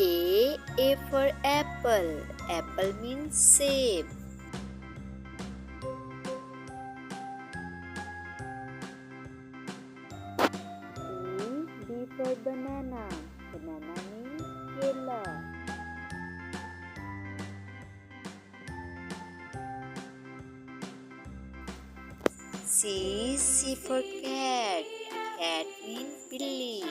A for apple. Apple means save. B for banana. Banana means kela. C for cat. Cat means billy.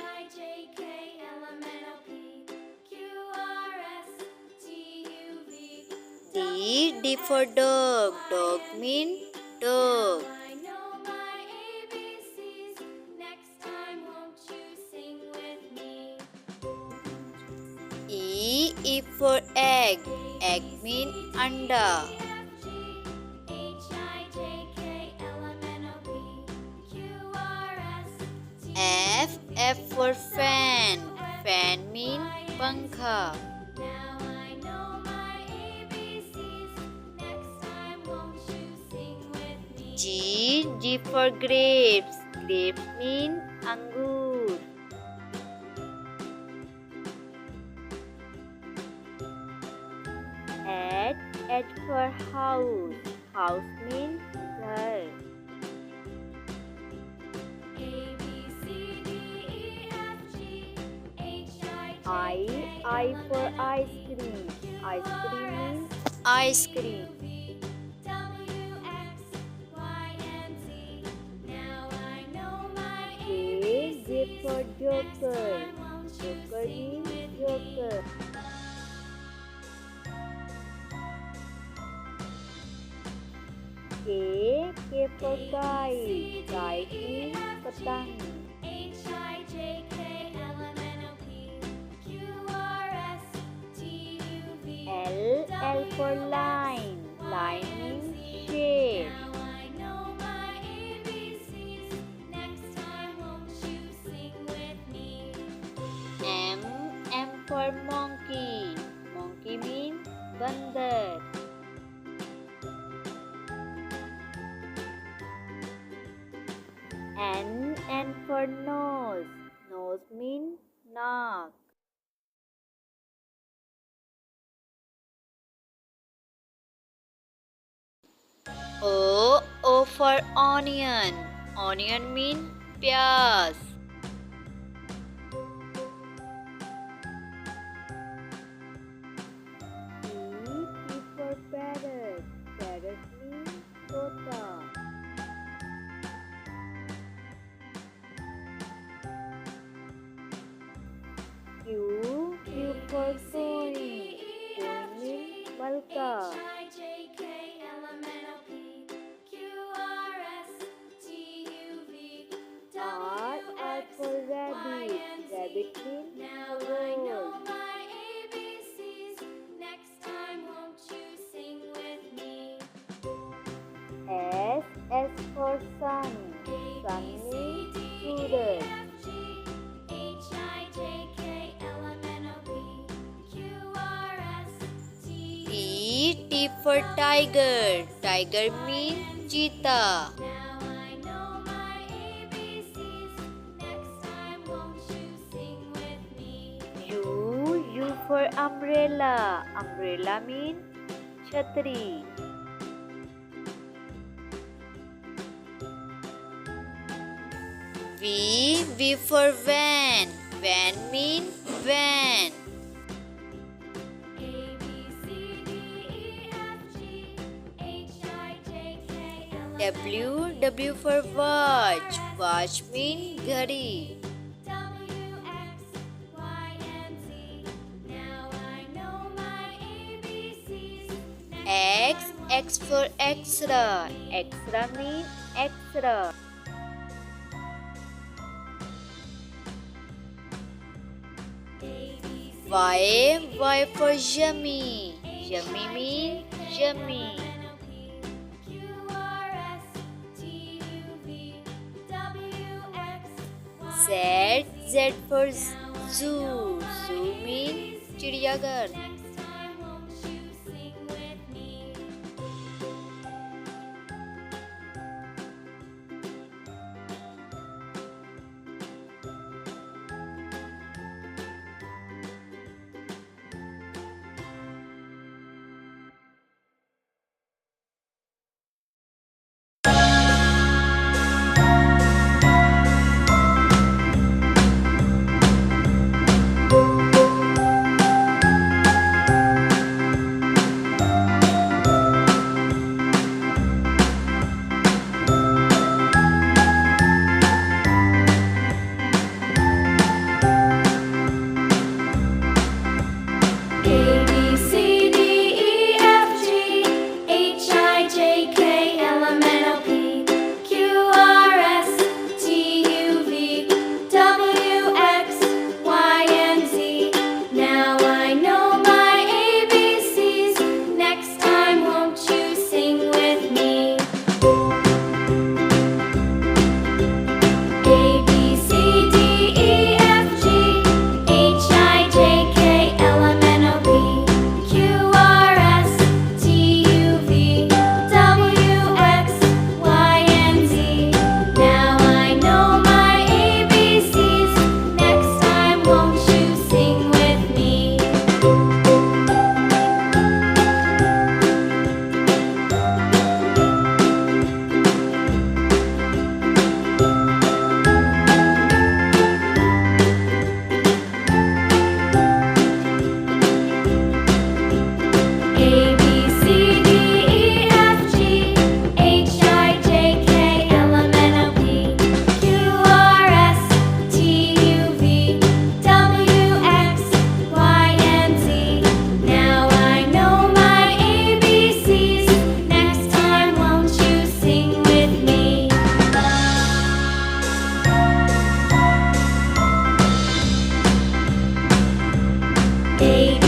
D for dog. Dog means dog. E for egg. Egg means anda. F for fan. Fan means pankha. G for grapes. Grapes mean angur. H for house. House means ghar. I for ice cream. Ice cream means ice cream. J for joker. Joker means joker. K for kite. Kite means patang. L for line. Line means shape. M for monkey. Monkey means bandar. N for nose. Nose means naak. O for onion. Onion means pyaz. P for parrot. Parrot means tota. Q for coin. Coin means malka. R for rabbit. Rabbit means roll. S for sun. Sun means student. T for tiger. Tiger means cheetah. U for umbrella. Umbrella means chhatri. V for van. Van means van. W for watch. Watch means ghadi. X for extra. Extra means extra. Y for yummy. Yummy means yummy. Z for zoo. Zoo means चिड़ियाघर. A